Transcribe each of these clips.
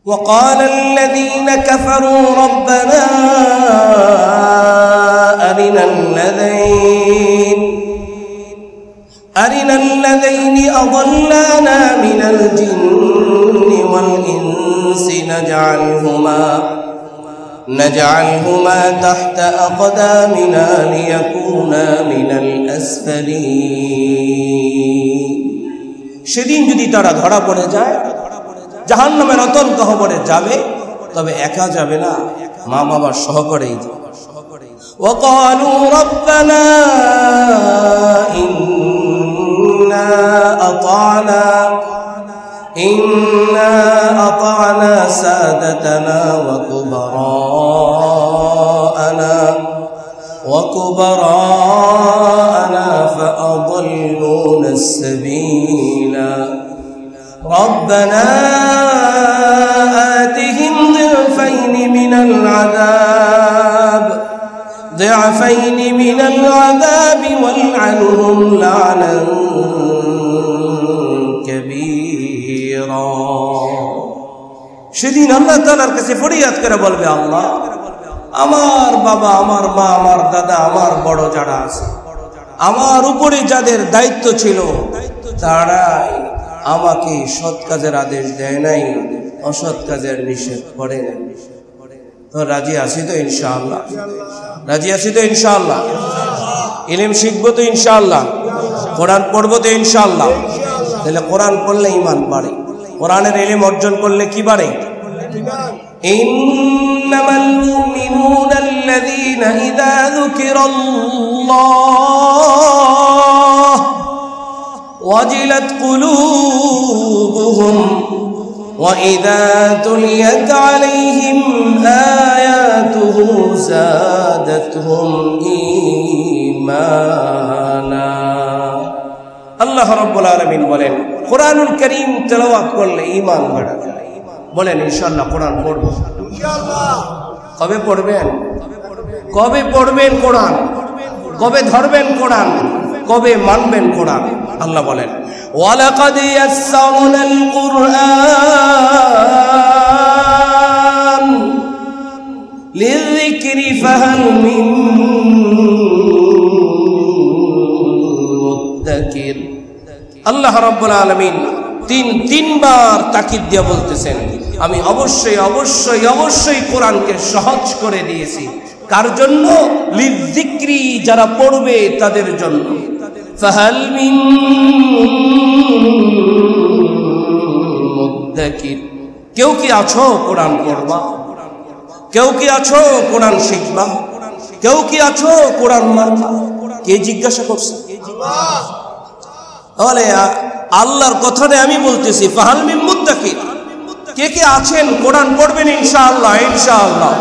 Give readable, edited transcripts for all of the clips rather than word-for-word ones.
وقال الذين كفروا ربنا أرنا الذين أضلانا من الجن والإنس نجعلهما تحت أقدامنا ليكونا من الأسفلين সেদিন যদি তারা ধরা পড়ে যায় জাহান্নামের অতল গহ্বরে যাবে, তবে একা যাবে না, মা বাবার সহকারেই যাবে। وقالوا ربنا إنا أطعنا سادتنا وكبراءنا فأضلونا السبيلا ربنا آتهم ضعفين من العذاب والعنهم لعنا كبيرا সেদিন আল্লাহ তাআলার কাছে ফরিয়াদ করে বলবে, আল্লাহ, আমার বাবা, আমার মা, আমার দাদা, আমার বড় যারা আছে, আমার উপরে যাদের দায়িত্ব ছিল, তারাই আমাকে সৎ কাজের আদেশ দেয় নাই, অসৎ কাজের নিষেধ করে নাই। তো রাজি আছি তো ইনশাআল্লাহ? রাজি আছি তো ইনশাআল্লাহ? ইলম শিখবো তো ইনশাআল্লাহ? কোরআন পড়বো তো ইনশাআল্লাহ? তাহলে কোরআন পড়লে ঈমান বাড়ে, কোরআনের ইলম অর্জন করলে কি বাড়ে? ইন্নামাল মুমিনুনা আল্লাযীনা ইযা যুকিরাল্লাহ ওয়াজিলাত কুলুবুহুম وَإِذَا تُلِيَتْ عَلَيْهِمْ آيَاتُهُ زَادَتْهُمْ إِيمَانًا আল্লাহ রাব্বুল আলামিন বলেন, কোরআনুল কারীম তেলাওয়াত করলে ঈমান বাড়ে। বলেন ইনশাআল্লাহ কোরআন পড়ব ইনশাআল্লাহ। কবে পড়বেন? কবে পড়বেন কোরআন? কবে ধরবেন কোরআন? কবে মানবেন কোরআন? আল্লাহ বলেন, ওয়ালাকাদ ইয়াসসারনাল কুরআন লিযিকরি ফাহাল মিন মুদ্দাকির। আল্লাহ রাব্বুল আলামিন তিনবার তাকিদ দিয়ে বলতেছেন, আমি অবশ্যই অবশ্যই অবশ্যই কোরআনকে সহজ করে দিয়েছি। কার জন্য? লিযিকরি, যারা পড়বে তাদের জন্য। ফাহাল মিন মুদ্দাকির, কেউ কি আছো কোরআন পড়বা? কেউ কি আছো কোরআন শিখবা? কেউ কি আছো কোরআন মানবা? কে জিজ্ঞাসা করছে? তাহলে আল্লাহর কথাতে আমি বলতেছি, ফাহাল মিন মুদ্দাকির, কে কে আছেন কোরআন পড়বেন ইনশাআল্লাহ? ইনশাআল্লাহ।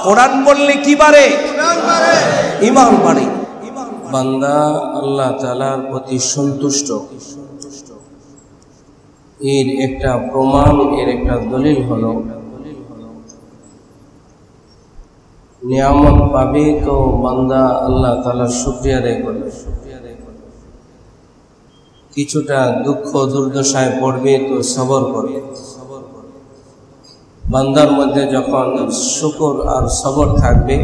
কোরআন পড়লে কি বাড়ে? ঈমান বাড়ে। বান্দা আল্লাহ তাআলার প্রতি সন্তুষ্ট, এর একটা প্রমাণ, এর একটা দলিল হলো নিয়ামত পাবে তো বান্দা আল্লাহ তাআলার শুকরিয়া আদায় করবে, কিছুটা দুঃখ দুর্দশায় পড়বে তো সবর করবে। বান্দার মধ্যে যখন শুকর আর সবর থাকবে,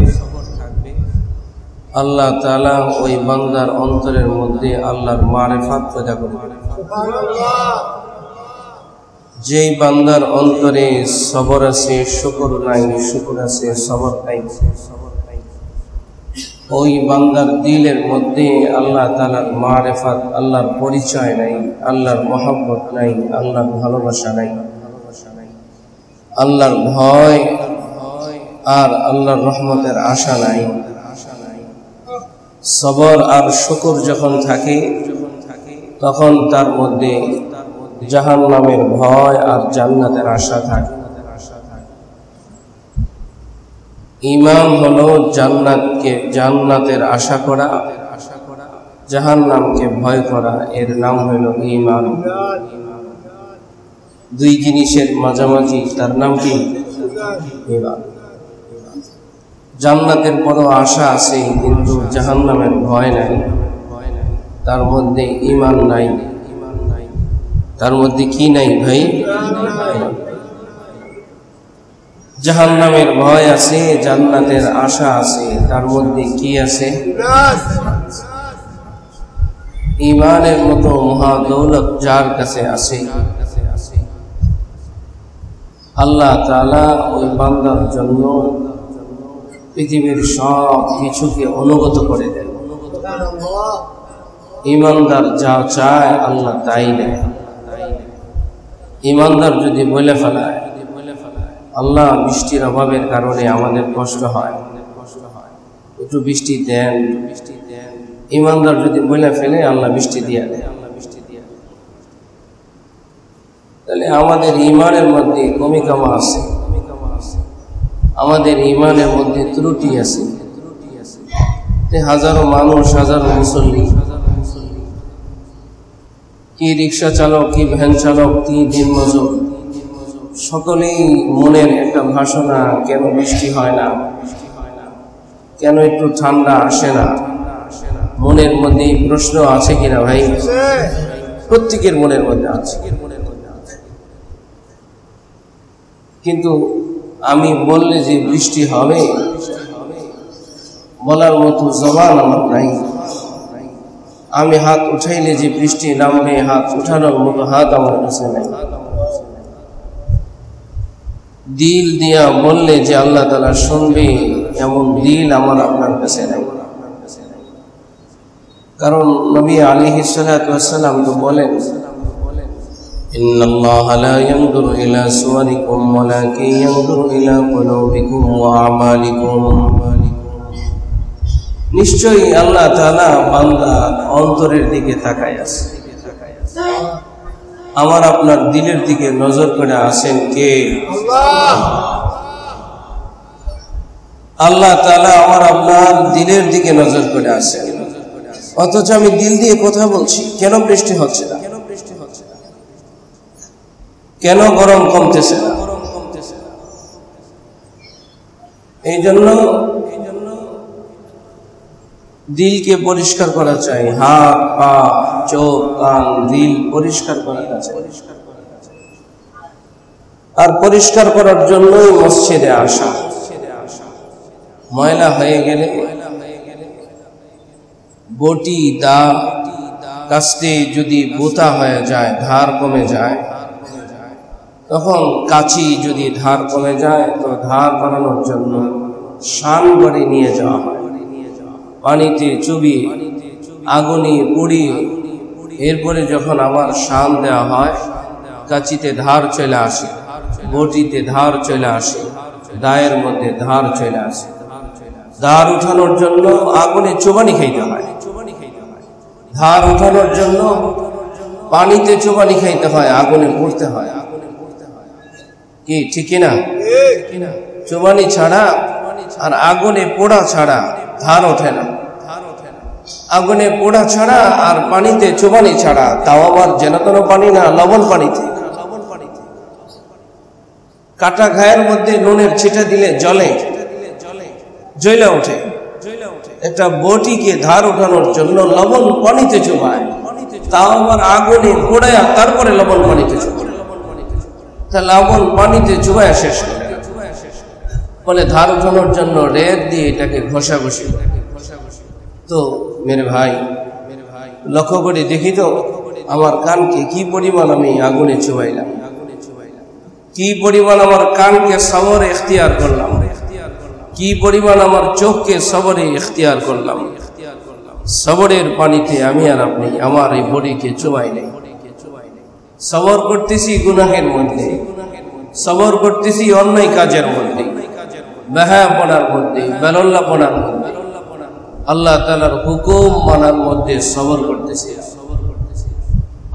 আল্লাহ তাআলা ওই বান্দার অন্তরের মধ্যে আল্লাহর মারিফাত পয়দা করবে। যেই বান্দার অন্তরে সবর আছে, শুকর নাই, শুকর আছে, সবর নাই, ওই বান্দার দিলের মধ্যে আল্লাহ তাআলার মারিফাত, আল্লাহর পরিচয় নাই, আল্লাহর মহব্বত নাই, আল্লাহর ভালোবাসা নাই, আল্লাহর ভয় আর আল্লাহর রহমতের আশা নাই। সবর আর শুকর যখন থাকে, তখন তার মধ্যে জাহান্নামের ভয় আর জান্নাতের আশা থাকে। ঈমান হলো জান্নাতের আশা করা, জাহান্নামকে ভয় করা, এর নাম হলো ঈমান। দুই জিনিসের মাঝামাঝি, তার নাম কি? ঈমান। জান্নাতের বড় আশা আছে, কিন্তু জাহান্নামের ভয় নাই, তার মধ্যে ঈমান নাই। তার মধ্যে কি নাই ভাই? জাহান্নামের ভয় আছে, জান্নাতের আশা আছে। তার মধ্যে কি আছে? ঈমানের মতো মহা দৌলত যার কাছে আছে, আল্লাহ তাআলা ওই বান্দার জন্য পৃথিবীর সব কিছুকে অনুগত করে দেন। ঈমানদার যা চায় আল্লাহ তাই দেয়। ঈমানদার যদি বলে ফেলায়, আল্লাহ বৃষ্টির অভাবের কারণে আমাদের কষ্ট হয়, একটু বৃষ্টি দেন, ঈমানদার যদি বলে ফেলে আল্লাহ বৃষ্টি দিয়ে দেয়। তাহলে আমাদের ঈমানের মধ্যে কমি কামা আছে, আমাদের ঈমানের মধ্যে ত্রুটি আছে। হাজারো মানুষ, হাজারো মুসল্লি, কি রিক্সা চালক, কি ভ্যান চালক, কি দিনমজুর, সকলেই মনের একটা ভাষণা, কেন বৃষ্টি হয় না, কেন একটু ঠান্ডা আসে না। মনের মধ্যে প্রশ্ন আছে কিনা ভাই? প্রত্যেকের মনের মধ্যে আছে। কিন্তু আমি বললে যে বৃষ্টি হবে বলার মতো জবান আমার নাই। আমি হাত উঠাইলে যে বৃষ্টি নামবে, হাত উঠানোর মতো হাত আমার কাছে নাই। দিল দিয়া বললে যে আল্লাহ তাআলা শুনবে, এমন দিল আমার আপনার কাছে নাই। কারণ নবী আলাইহিস সালাতু ওয়াস সালাম তো বলেন, ইন্নাল্লাহা লা ইয়ানজুরু ইলা সুওয়ারিকুম ওয়ালাকিন ইয়ানজুরু ইলা কুলুবিকুম ওয়া আমালিকুম। নিশ্চয়ই আল্লাহ তাআলা বান্দার অন্তরের দিকে তাকায় আছে, আমার আপনার দিলের দিকে নজর করে আছেন কে? আল্লাহ তাআলা আমার আপনার দিলের দিকে নজর করে আছেন। অথচ আমি দিল দিয়ে কথা বলছি, কেন বৃষ্টি হচ্ছে না, কেন গরম কমতেছে না? এই জন্য দিলকে পরিষ্কার করা চাই। হাত, পা, চোখ, কান, দিল পরিষ্কার করা চাই। আর পরিষ্কার করার জন্যই মসজিদে আসা। ময়লা হয়ে গেলে বটি, দা কাস্তে যদি বোতা হয়ে যায়, ধার কমে যায়, তখন কাঁচি যদি ধার কমে যায় তো ধার বানানোর জন্য শান করে নিয়ে যাওয়া হয়, পানিতে চুবিয়ে, আগুনে পুড়িয়ে, এরপরে যখন আবার শান দেওয়া হয়, কাঁচিতে ধার চলে আসে, বটিতে ধার চলে আসে, দায়ের মধ্যে ধার চলে আসে। ধার উঠানোর জন্য আগুনে চুবানি খাইতে হয়, ধার উঠানোর জন্য পানিতে চুবানি খাইতে হয়, আগুনে পুড়তে হয়। কি ঠিক না? চুবানি ছাড়া আর আগুনে পোড়া ছাড়া ধার ওঠে না। আগুনে পোড়া ছাড়া আর পানিতে চুবানি ছাড়া, তাও আবার যেন তেন পানি না, লবণ পানিতে। কাটা ঘায়ের মধ্যে নুনের ছিটা দিলে জলে জ্বলে ওঠে। একটা বটিকে ধার ওঠানোর জন্য লবণ পানিতে চুবায়, তাও আবার আগুনে পোড়ায় তারপরে লবণ পানিতে চুবায়। তা লবণ পানিতে চুবায় শেষ করে বলে ধার উঠানোর জন্য রেত দিয়ে এটাকে ঘষাঘষি। তো মেরে ভাই, লক্ষ্য করে দেখি তো আমার কানকে কি পরিমাণ আমি আগুনে চুবাইলাম, কি পরিমাণ আমার কানকে সবরে ইখতিয়ার করলাম, কি পরিমাণ আমার চোখকে সবরে ইখতিয়ার করলাম। সবরের পানিতে আমি আর আপনি আমার এই বডিকে চুবাই নেই। সবর করতেছি গুনাহের মধ্যে, সবর করতেছি অন্যায় কাজের মধ্যে, বেহায়াপনার মধ্যে, বেলল্লাপনার মধ্যে, আল্লাহ তাআলার হুকুম মানার মধ্যে সবর করতেছি।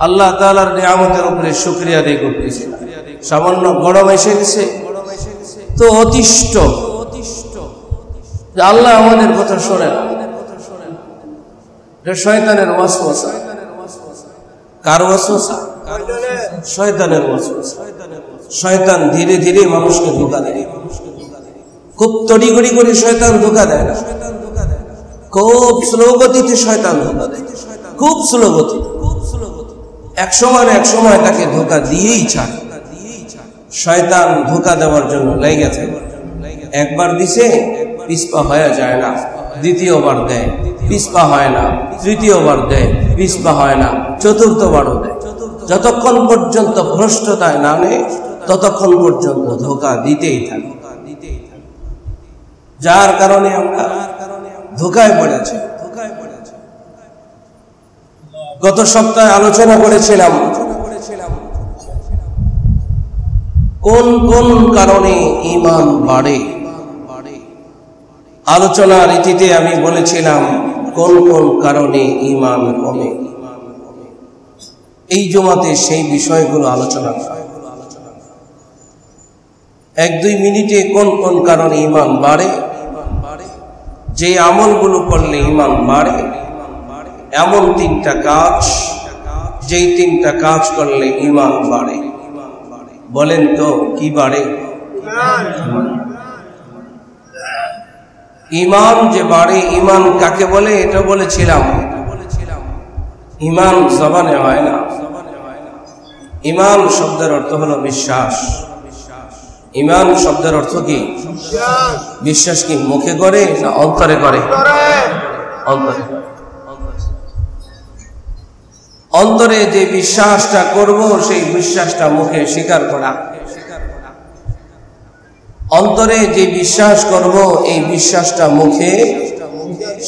আল্লাহ তাআলার নিয়ামতের উপরে শুকরিয়া আদায় করতেছি। সামান্য গরম এসে গেছে তো অতিষ্ঠ যে আল্লাহ আমাদের কথা শোনেন। শয়তানের ওয়াসওয়াসা। কার ওয়াসওয়াসা? শয়তানের ওয়াসওয়াসা। শয়তান ধীরে ধীরে মানুষকে ধোঁকা দেয়, খুব তড়িঘড়ি করে শয়তান ধোঁকা দেয় না, খুব স্লো গতিতে শয়তান ধোঁকা দেয়, খুব স্লো গতি। এক সময় তাকে ধোঁকা দিয়েই ছাড়ে। শয়তান ধোঁকা দেওয়ার জন্য লেগে থাকে। একবার দিছে পিছপা হয়ে যায় না, দ্বিতীয়বার দেয় পিছপা হয় না, তৃতীয়বার দেয় পিছপা হয় না, চতুর্থবারও দেয়। যতক্ষণ পর্যন্ত ভ্রষ্টতায় না নেয় ততক্ষণ পর্যন্ত ধোঁকা দিতেই থাকে, যার কারণে আমরা ধোঁকায় পড়েছি। গত সপ্তাহে আলোচনা করেছিলাম কোন কোন কারণে ঈমান বাড়ে। আলোচনার রীতিতে আমি বলেছিলাম কোন কোন কারণে ঈমান কমে। এই জমাতে সেই বিষয়গুলো আলোচনা করা। 1-2 মিনিটে কোন কোন কারণে ঈমান বাড়ে, যে আমলগুলো করলে ঈমান বাড়ে, এমন 3টা কাজ, যেই 3টা কাজ করলে ঈমান বাড়ে। বলেন তো কি বাড়ে? ঈমান যে বাড়ে, ঈমান কাকে বলে এটা বলেছিলাম। ঈমান জবানে হয় না। ঈমান শব্দের অর্থ হলো বিশ্বাস। ঈমান শব্দের অর্থ কি? বিশ্বাস কি মুখে করে না অন্তরে করে? অন্তরে। অন্তরে যে বিশ্বাসটা করব সেই বিশ্বাসটা মুখে স্বীকার করা। অন্তরে যে বিশ্বাস করব এই বিশ্বাসটা মুখে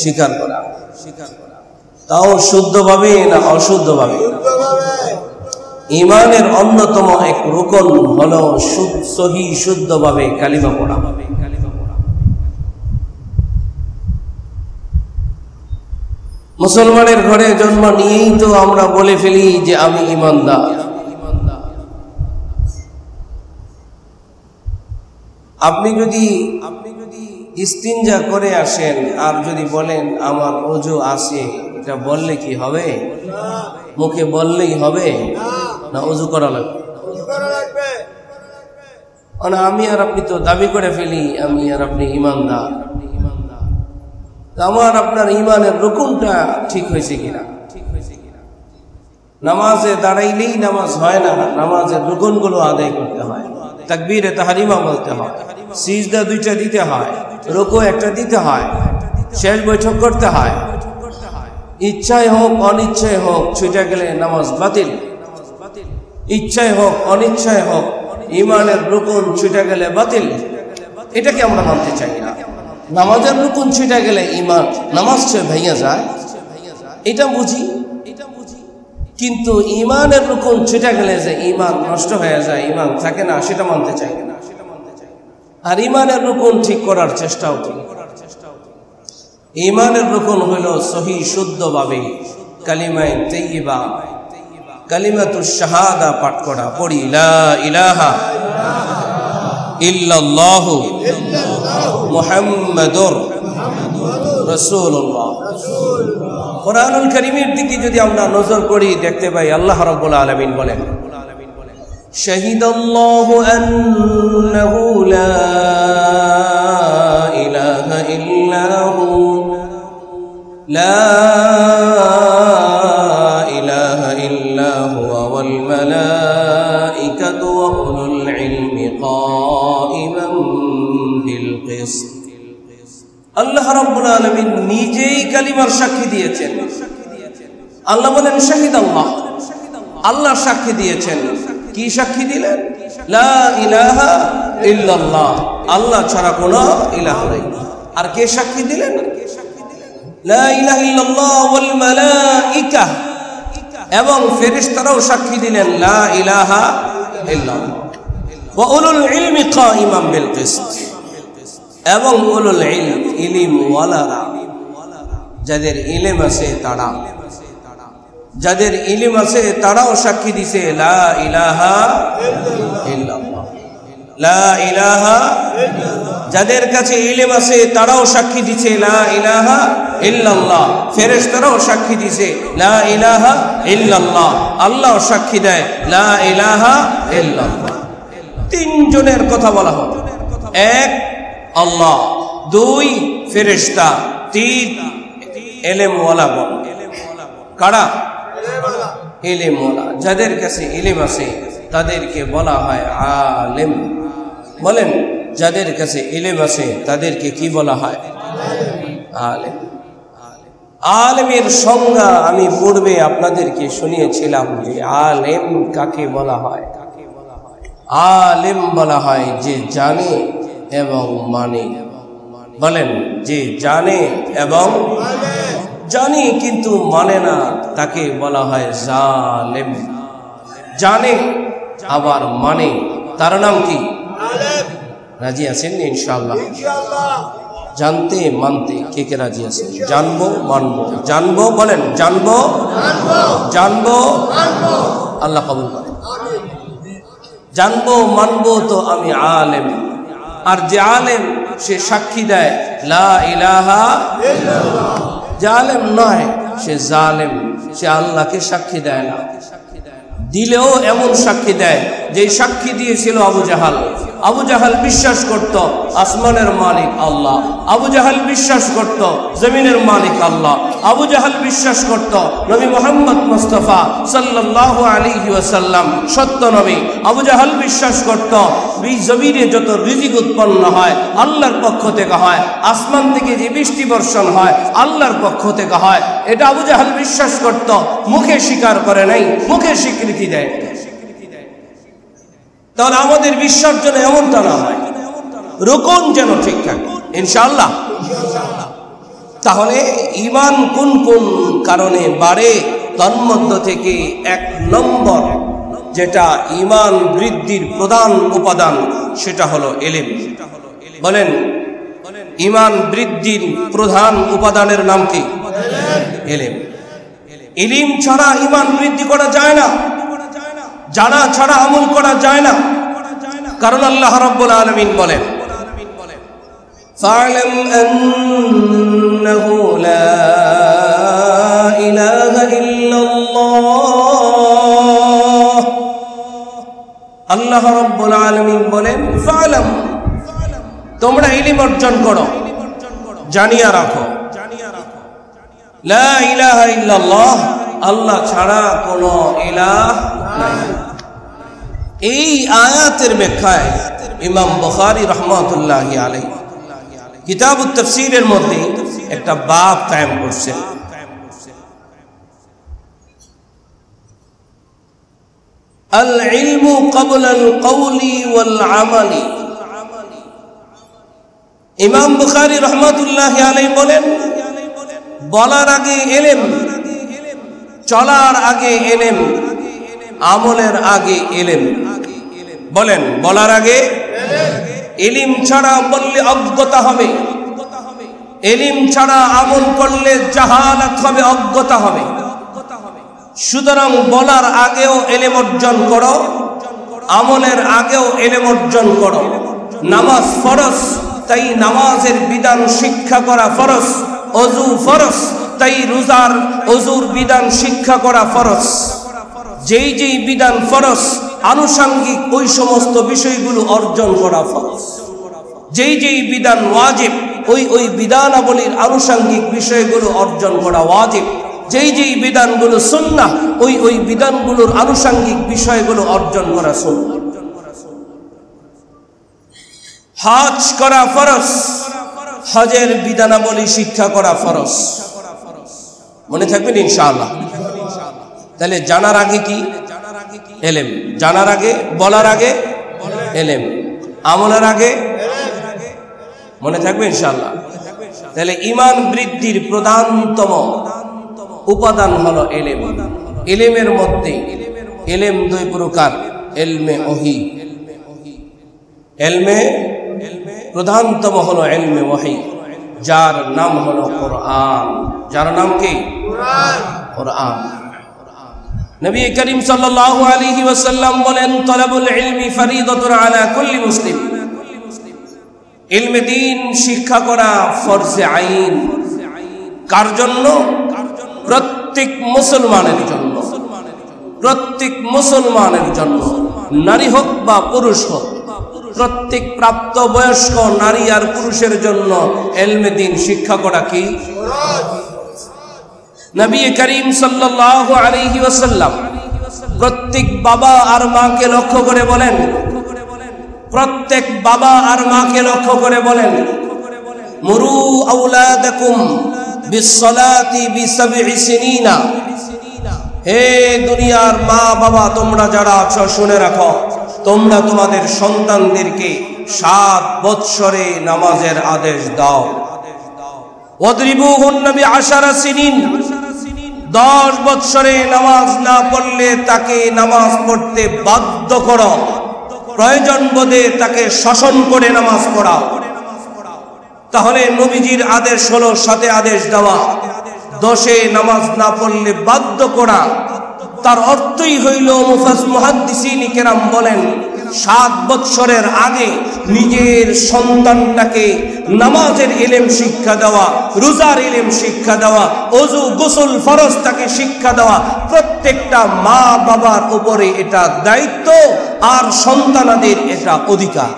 স্বীকার করা, তাও শুদ্ধভাবে না অশুদ্ধভাবে। ঈমানের অন্যতম এক রুকন হলো সহি শুদ্ধভাবে কালিমা পড়া। মুসলমানের ঘরে জন্ম নিয়েই তো আমরা বলে ফেলি যে আমি ঈমানদার। আপনি যদি ইস্তিনজা করে আসেন আর যদি বলেন আমার ওযু আছে, এটা বললে কি হবে? মুখে বললেই হবে না ওযু করা লাগবে? মানে আমি আর আপনি তো দাবি করে ফেলি আমি আর আপনি ঈমানদার। আমার আপনার ঈমানের রুকুনটা ঠিক হয়েছে কিনা? নামাজে দাঁড়াইলেই নামাজ হয় না, নামাজের রুকুনগুলো আদায় করতে হয়। তাকবীরে তাহরিমা বলতে হয়, সিজদা 2টা দিতে হয়, রুকু 1টা দিতে হয়, শেষ বৈঠক করতে হয়। ইচ্ছায় হোক অনিচ্ছায় হোক ছুটে গেলে নামাজ বাতিল। ইচ্ছায় হোক অনিচ্ছায় হোক ঈমানের রুকুন ছুটে গেলে বাতিল। এটাকে আমরা মানতে চাই না। নামাজের রুকুন ছুটে গেলে ঈমান, নামাজ ভেঙে যায়, এটা বুঝি। কিন্তু ঈমানের রুকুন ছুটে গেলে যে ঈমান নষ্ট হয়ে যায়, ঈমান থাকে না, সেটা মানতে চাই না। আর ঈমানের রুকুন ঠিক করার চেষ্টাও করি। ঈমানের রুকুন হলো সহি শুদ্ধভাবে কালিমায়ে তাইয়্যিবা, কালিমাতুশ শাহাদা পাঠ করা। পড়ি লা ইলাহা ইল্লাল্লাহু মুহাম্মাদুর রাসূলুল্লাহ। কোরআনুল কারীমের দিকে যদি আমরা নজর করি দেখতে পাই আল্লাহ রাব্বুল আলামিন বলেন, শাহিদাল্লাহু আন্নাহু লা ইলাহা ইল্লাহু লা ইলাহা ইল্লাহু ওয়াল মালাইকাতু ওয়া উলুল ইলমি কাইমান বিল কিসত। আল্লাহ রাব্বুল আলামিন নিজেই কালিমার সাক্ষী দিয়েছেন। আল্লাহ বলেন শাহিদাল্লাহ, আল্লাহ সাক্ষী দিয়েছেন। কি সাক্ষী দিলেন? লা ইলাহা ইল্লাল্লাহ, আল্লাহ ছাড়া কোনো ইলাহ নেই। আর কে সাক্ষী দিলেন? লা ইলাহা ইল্লাল্লাহ ওয়াল মালাইকা, এবং ফেরেশতারাও সাক্ষী দিলেন লা ইলাহা ইল্লাল্লাহ। ওয়া উলুল ইলমি কাইমান বিল কিসত, এবং উলুল ইলম, ইলম ওয়ালারা, যাদের ইলম আছে তারা, যাদের ইলম আছে তারাও সাক্ষী দিছে লা ইলাহা ইল্লাল্লাহ। লা ইলাহা, যাদের কাছে ইলম আছে তারাও সাক্ষী দিছে লা ইলাহা ইল্লাল্লাহ। ফেরেশতারাও সাক্ষী দিছে লা ইলাহা ইল্লাল্লাহ। আল্লাহ সাক্ষী দেয় লা ইলাহা ইল্লাল্লাহ। 3 জনের কথা বলা হয়। 1 আল্লাহ, 2 ফেরেশতা, 3 ইলম ওয়ালা। কারা? ইলম ওয়ালা, যাদের কাছে ইলম আছে তাদেরকে বলা হয় আলেম। বলেন, যাদের কাছে ইলম আছে তাদেরকে কি বলা হয়? আলেম। আলেমের সংজ্ঞা আমি পূর্বে আপনাদেরকে শুনিয়েছিলাম যে আলেম কাকে বলা হয়। আলেম বলা হয় যে জানে এবং মানে। বলেন, যে জানে এবং জানে কিন্তু মানে না, তাকে বলা হয় জালেম। জানে আবার মানে, তার নাম কি? রাজি আছেন ইনশাআল্লাহ? জানতে মানতে কে কে রাজি আছেন? জানবো মানবো। জানবো, বলেন জানবো জানবো, আল্লাহ কবুল করেন। জানবো মানবো তো আমি আলেম। আর যে আলেম সে সাক্ষী দেয় লা ইলাহা ইল্লাল্লাহ। যে আলেম নয় সে জালেম, সে আল্লাহকে সাক্ষী দেয় না। দিলেও এমন সাক্ষী দেয় যে সাক্ষী দিয়েছিল আবু জাহাল। আবু জাহাল বিশ্বাস করত আসমানের মালিক আল্লাহ। আবু জাহাল বিশ্বাস করত জমিনের মালিক আল্লাহ। আবু জাহাল বিশ্বাস করত নবী মুহাম্মদ মুস্তাফা সাল্লাল্লাহু আলাইহি ওয়াসাল্লাম সত্য নবী। আবু জাহাল বিশ্বাস করত জমিনে যত রিজিক উৎপন্ন হয় আল্লাহর পক্ষ থেকে হয়, আসমান থেকে যে বৃষ্টি বর্ষণ হয় আল্লাহর পক্ষ থেকে হয়। এটা আবু জাহাল বিশ্বাস করত, মুখে স্বীকার করে নাই, মুখে স্বীকৃতি দেয়। তাহলে আমাদের বিশ্বাস যেন এমনটা না হয়, রুকুন যেন ঠিক থাকে ইনশাআল্লাহ। তাহলে ঈমান কোন কোন কারণে বাড়ে? তন্মধ্য থেকে 1 নম্বর যেটা ঈমান বৃদ্ধির প্রধান উপাদান সেটা হলো ইলম। বলেন, ঈমান বৃদ্ধির প্রধান উপাদানের নাম কি? ইলম। ইলম ছাড়া ঈমান বৃদ্ধি করা যায় না, জানা ছাড়া আমল করা যায় না। কারণ আল্লাহ রাব্বুল আলামিন বলেন, ফা'লাম আন্নাহু লা ইলাহা ইল্লাল্লাহ। আল্লাহ রাব্বুল আলামিন বলেন, ফা'লাম, তোমরা ইলম অর্জন করো, জানিয়া রাখো লা ইলাহা ইল্লাল্লাহ, আল্লাহ ছাড়া কোনো ইলাহ নাই। এই আয়াতের ব্যাখ্যায় ইমাম বুখারী রাহমাতুল্লাহি আলাইহি কিতাবুত তাফসীরের মধ্যে একটা বাব কায়েম করছেন। আল ইলমু ক্বাবলা আল কওলি ওয়াল আমালি। ইমাম বুখারী রাহমাতুল্লাহি আলাইহি বলেন, বলার আগে ইলম, চলার আগে ইলম, আমলের আগে ইলম। বলেন, বলার আগে ইলম ছাড়া বললে অজ্ঞতা হবে, ইলম ছাড়া আমল করলে জাহালাত হবে, অজ্ঞতা হবে। সুতরাং বলার আগেও ইলম অর্জন করো, আমলের আগেও ইলম অর্জন করো। নামাজ ফরজ, তাই নামাজের বিধান শিক্ষা করা ফরজ। ওযু ফরজ, তাই রোজার ওযুর বিধান শিক্ষা করা ফরজ। যেই যেই বিধান ফরজ, আনুষঙ্গিক ওই সমস্ত বিষয়গুলো অর্জন করা ফরজ। যেই যেই বিধান ওয়াজিব, ওই বিধানাবলীর আনুষঙ্গিক বিষয়গুলো অর্জন করা ওয়াজিব। যেই যেই বিধানগুলো সুন্নাহ, ওই বিধানগুলোর আনুষঙ্গিক বিষয়গুলো অর্জন করা সুন্নাহ। হজ করা ফরজ, হজের বিধানাবলী শিক্ষা করা ফরজ। মনে থাকবেন ইনশাআল্লাহ। তাহলে জানার আগে কি? ইলম। জানার আগে, বলার আগে ইলম, আমলের আগে, মনে থাকবে ইনশাআল্লাহ। তাহলে ঈমান বৃদ্ধির প্রধানতম উপাদান হলো ইলম। ইলমের মধ্যে ইলম 2 প্রকার, ইলমে ওহী। ইলমে প্রধানতম হলো ইলমে ওহী, যার নাম হলো কোরআন। যার নাম কি? কোরআন। নবী করিম সাল্লাল্লাহু আলাইহি ওয়াসাল্লাম বলেন, তলাবুল ইলমি ফরিদাতুন আলা কুল্লি মুসলিম। ইলমে দ্বীন শিক্ষা করা ফরজে আইন। কার জন্য? প্রত্যেক মুসলমানের জন্য। প্রত্যেক মুসলমানের জন্য, নারী হোক বা পুরুষ হোক, প্রত্যেক প্রাপ্ত বয়স্ক নারী আর পুরুষের জন্য ইলমে দ্বীন শিক্ষা করা কি? নবী করিম সাল্লাল্লাহু আলাইহি ওয়াসাল্লাম প্রত্যেক বাবা আর মাকে লক্ষ্য করে বলেন, প্রত্যেক বাবা আর মাকে লক্ষ্য করে বলেন, মুরু আওলাদাকুম বিসসালাতি বিসাবঈ সিনিনা। হে দুনিয়ার মা বাবা, তোমরা যারা আছো শুনে রাখো, তোমরা তোমাদের সন্তানদেরকে 7 বৎসরে নামাজের আদেশ দাও। ওয়াদরিবুহুন্না বিআশারা সিনিন, 10 বৎসরে নামাজ না পড়লে তাকে নামাজ পড়তে বাধ্য করো, প্রয়োজন বোধে তাকে শাসন করে নামাজ পড়াও। তাহলে নবীজির আদেশ হলো সাথে আদেশ দেওয়া, 10-এ নামাজ না পড়লে বাধ্য করা। তার অর্থই হইল মুহাদ্দিসিন কেরাম বলেন 7 বৎসরের আগে নিজের সন্তানটাকে নামাজের ইলম শিক্ষা দেওয়া, রোজার ইলম শিক্ষা দেওয়া, ওযু গোসল ফরজ তাকে শিক্ষা দেওয়া প্রত্যেকটা মা বাবার উপরে এটা দায়িত্ব, আর সন্তানাদের এটা অধিকার।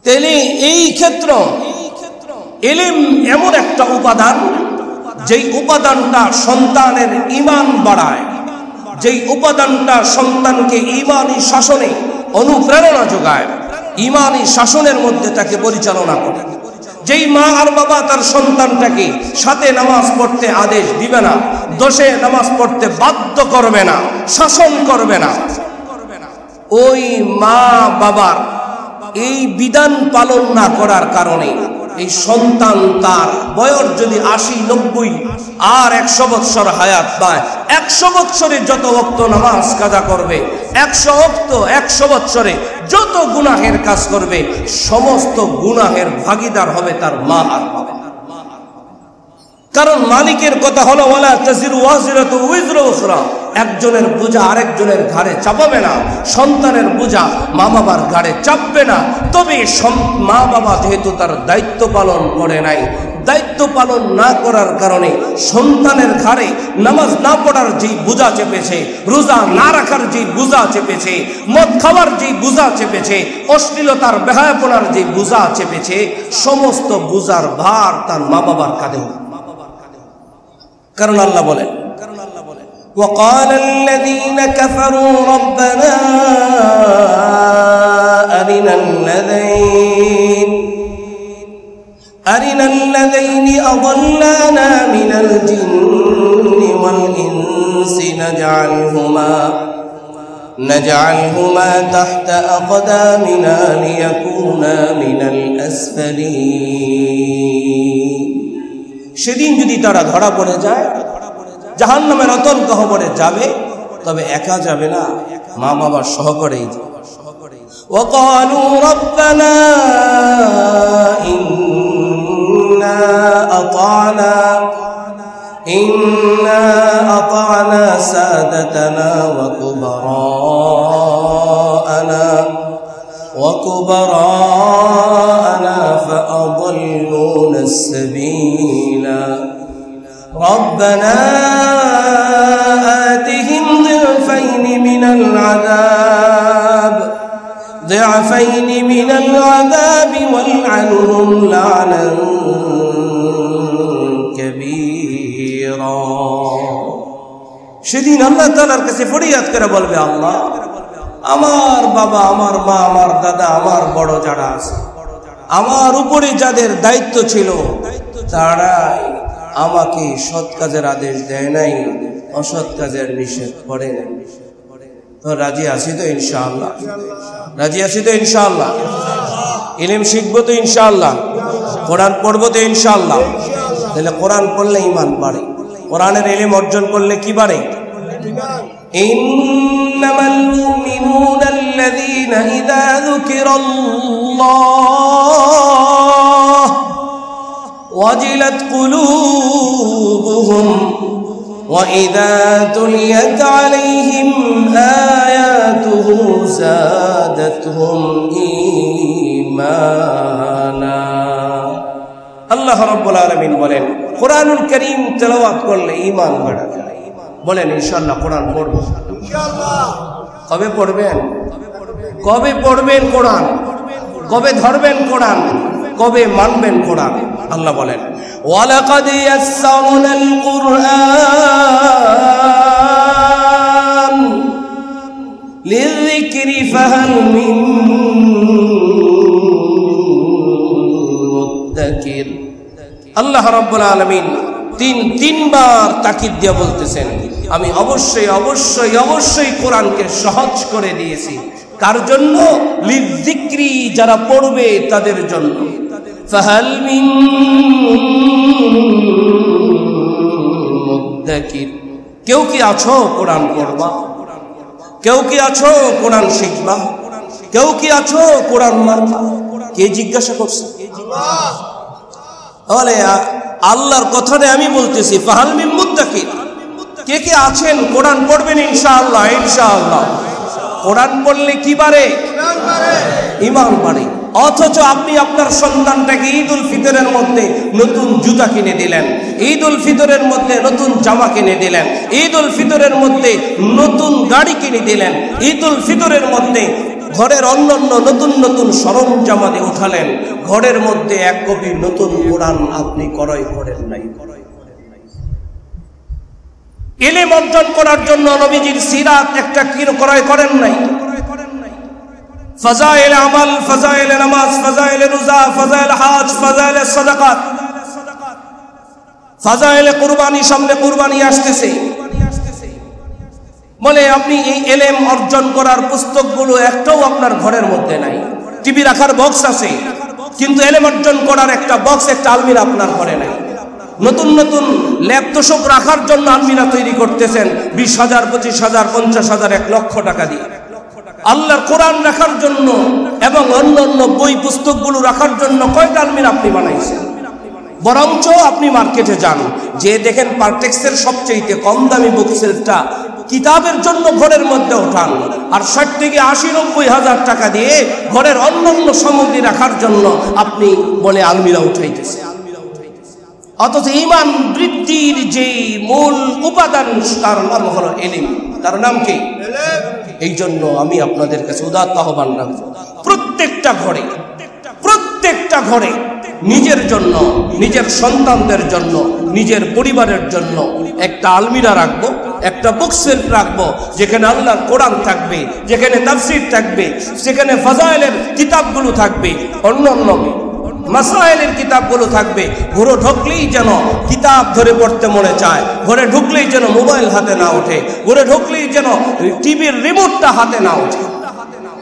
তাহলে এই ক্ষেত্র ইলম এমন একটা উপাদান, যেই উপাদানটা সন্তানের ঈমান বাড়ায়, যেই উপাদানটা সন্তানকে ঈমানি শাসনে অনুপ্রেরণা যোগায়, ঈমানি শাসনের মধ্যে তাকে পরিচালনা করে। যেই মা আর বাবা তার সন্তানটাকে সাথে নামাজ পড়তে আদেশ দিবে না, 10-এ নামাজ পড়তে বাধ্য করবে না, শাসন করবে না, ওই মা বাবার এই বিধান পালন না করার কারণে এই সন্তান তার বয়স যদি 80-90 আর 100 বৎসর হায়াত পায়, 100 বৎসরে যত ওয়াক্ত নামাজ কাজা করবে, 100 ওয়াক্ত 100 বৎসরে যত গুনাহের কাজ করবে, সমস্ত গুনাহের ভাগীদার হবে তার মা আর বাবা। কারণ মালিকের কথা হলো ওয়ালা তাজিরু ওয়াজিরাতু উযরা উখরা, একজনের বোঝা আরেকজনের ঘাড়ে চাপাবে না, সন্তানের বোঝা মা বাবার ঘাড়ে চাপবে না। তবে মা বাবা যেহেতু তার দায়িত্ব পালন করে নাই, দায়িত্ব পালন না করার কারণে সন্তানের ঘাড়ে নামাজ না পড়ার যেই বোঝা চেপেছে, রোজা না রাখার যেই বোঝা চেপেছে, মদ খাওয়ার যেই বোঝা চেপেছে, অশ্লীলতার বেহায়াপনার যেই বোঝা চেপেছে, সমস্ত বোঝার ভার তার মা বাবার কাঁধে। কারণ আল্লাহ বলেন, وقال الذين كفروا ربنا أرنا الذين أضلانا من الجن والإنس نجعلهما تحت أقدامنا ليكونا من الأسفلين। সেদিন যদি তারা ধরা পড়ে যায়, জাহান্নামের অতল গহ্বরে যাবে, তবে একা যাবে না, মা বাবার সহকারেই যাবে। وقالوا ربنا إنا أطعنا سادتنا وكبراءنا فأضلونا السبيلا ربنا آتهم ضعفين من العذاب والعنهم لعنا كبيرا। সেদিন আল্লাহ তাআলার কাছে ফরিয়াদ করে বলবে, আল্লাহ, আমার বাবা, আমার মা, আমার দাদা, আমার বড় যারা আছে, আমার উপরে যাদের দায়িত্ব ছিল, তারাই আমাকে সৎ কাজের আদেশ দেয় নাই, অসৎ কাজের নিষেধ করে নাই। তো রাজি আছি তো ইনশাআল্লাহ? রাজি আছি তো ইনশাআল্লাহ? ইলম শিখবো তো ইনশাআল্লাহ? কোরআন পড়বো তো ইনশাআল্লাহ? তাহলে কোরআন পড়লে ঈমান বাড়ে, কোরআনের ইলম অর্জন করলে কি বাড়ে? ইন্নামাল মুমিনুনা আল্লাযীনা ইযা যুকিরাল্লাহ ওয়াজিলাত কুলুবুহুম وَإِذَا تُلِيَتْ عَلَيْهِمْ آيَاتُهُ زَادَتْهُمْ ঈমানা। আল্লাহ রাব্বুল আলামিন বলেন, কোরআনুল কারীম তেলাওয়াত করলে ঈমান বাড়ে। বলেন ইনশাআল্লাহ কোরআন পড়ব ইনশাআল্লাহ। কবে পড়বেন? কবে পড়বেন কোরআন? কবে ধরবেন কোরআন? কবে মানবেন কোরআন? আল্লাহ বলেন, ওয়ালাকাদ ইয়াসসারনাল কুরআন লিযিকরি ফাহাল মিন মুদ্দাকির। আল্লাহ রাব্বুল আলামিন তিনবার তাকিদ দিয়ে বলতেছেন, আমি অবশ্যই অবশ্যই অবশ্যই কোরআনকে সহজ করে দিয়েছি। কার জন্য? লিযিকরি, যারা পড়বে তাদের জন্য। ফাহাল মিন মুদ্দাকির, কেউ কি আছো কোরআন পড়বা? কেউ কি আছো কোরআন শিখবা? কেউ কি আছো কোরআন মানবা? কে জিজ্ঞাসা করছে? তাহলে আল্লাহর কথাটা আমি বলতেছি, ফাহাল মিন মুদ্দাকির, কে কে আছেন কোরআন পড়বেন ইনশাআল্লাহ? ইনশাআল্লাহ। কোরআন পড়লে কি বাড়ে? ঈমান বাড়ে। অথচ আপনি আপনার সন্তানটাকে ঈদ উল ফিতরের মধ্যে নতুন জুতা কিনে দিলেন, ঈদ উল ফিতরের মধ্যে নতুন জামা কিনে দিলেন, ঈদ উল ফিতরের মধ্যে নতুন গাড়ি কিনে দিলেন, ঈদ উল ফিতরের মধ্যে ঘরের অন্যান্য নতুন নতুন সরঞ্জামাতে উঠালেন, ঘরের মধ্যে এক কপি নতুন কোরআন আপনি ক্রয় করেন নাই। ইলম অর্জন করার জন্য নবীজির সিরাত একটা ক্রয় করেন নাই। ফাজাইল আমাল, ফাজাইল নামাজ, ফাজাইল রোজা, ফাজাইল হজ, ফাজাইল সাদাকাত, ফাজাইল কুরবানি, সামনে কুরবানি আসতেছে। বলে আপনি এই ইলম অর্জন করার পুস্তকগুলো একটাও আপনার ঘরের মধ্যে নাই। টিভি রাখার বক্স আছে, কিন্তু ইলম অর্জন করার একটা বক্স, একটা আলমিরা আপনার ঘরে নাই। নতুন নতুন ল্যাপটপ রাখার জন্য আলমিরা তৈরি করতেছেন 20,000, 25,000, 50,000, 1 লক্ষ টাকা দিয়ে। আল্লাহর কোরআন রাখার জন্য এবং অন্যান্য বই পুস্তকগুলো রাখার জন্য কয়টা আলমিরা আপনি বানাইছেন? বরঞ্চ আপনি মার্কেটে যান, যে দেখেন পার্টেক্সের সবচেয়ে কম দামি বুক সেলফটা কিতাবের জন্য ঘরের মধ্যে ওঠান, আর 60 থেকে 80-90 হাজার টাকা দিয়ে ঘরের অন্যান্য সামগ্রী রাখার জন্য আপনি বলে আলমিরা উঠাইতেছে। অথচ ঈমান বৃদ্ধির যে মূল উপাদান, তার নাম হলো ইলম। তার নাম কি? এই জন্য আমি আপনাদের কাছে উদাত্ত আহ্বান রাখবো, প্রত্যেকটা ঘরে নিজের জন্য, নিজের সন্তানদের জন্য, নিজের পরিবারের জন্য একটা আলমিরা রাখবো, একটা বুক সেলফ রাখবো, যেখানে আল্লাহর কোরআন থাকবে, যেখানে তাফসীর থাকবে, যেখানে ফাজাইলের কিতাবগুলো থাকবে, অন্যান্য মাসাইলের কিতাবগুলো থাকবে। ঘরে ঢুকলেই যেন কিতাব ধরে পড়তে মনে চায়, ঘরে ঢুকলেই যেন মোবাইল হাতে না ওঠে, ঘরে ঢুকলেই যেন টিভির রিমোটটা হাতে না ওঠে।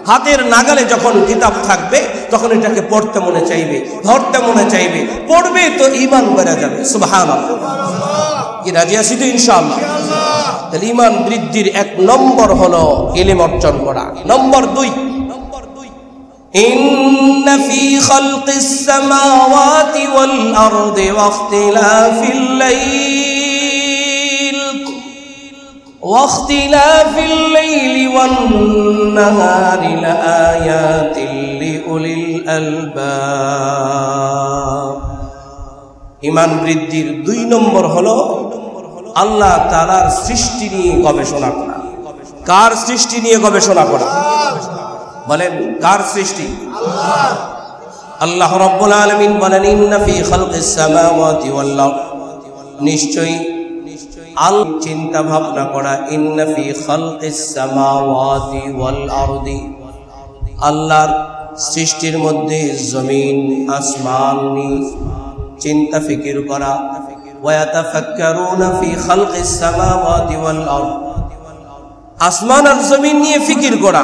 হাতের নাগালে যখন কিতাব থাকবে তখন এটাকে পড়তে মনে চাইবে, ধরতে মনে চাইবে, পড়বে তো ঈমান বেড়ে যাবে। সুবহানাল্লাহ। কি রাজি আছি তো ইনশাআল্লাহ? তাহলে ঈমান বৃদ্ধির 1 নম্বর হলো ইলম অর্জন করা। নম্বর 2, إن في خلق السماوات والأرض واختلاف الليل والنهار لآيات لأولي الألباب। ঈমান বৃদ্ধির 2 নম্বর হলো আল্লাহ তাআলার সৃষ্টি নিয়ে গবেষণা করা। কার সৃষ্টি নিয়ে গবেষণা করা? বলেন, কার সৃষ্টি? আল্লাহ রাব্বুল আলামিন বলেন, ইন্না ফি খালকিস সামাওয়াতি ওয়াল আরদ, নিশ্চয়ই চিন্তা ভাবনা করা, ইন্না ফি খালকিস সামাওয়াতি ওয়াল আরদি, আল্লাহর সৃষ্টির মধ্যে জমিন আসমান নিয়ে চিন্তা ফিকির করা। ওয়া ইয়াতাফাক্কারুনা ফি খালকিস সামাওয়াতি ওয়াল আরদ, আসমান আর জমিন নিয়ে ফিকির করা।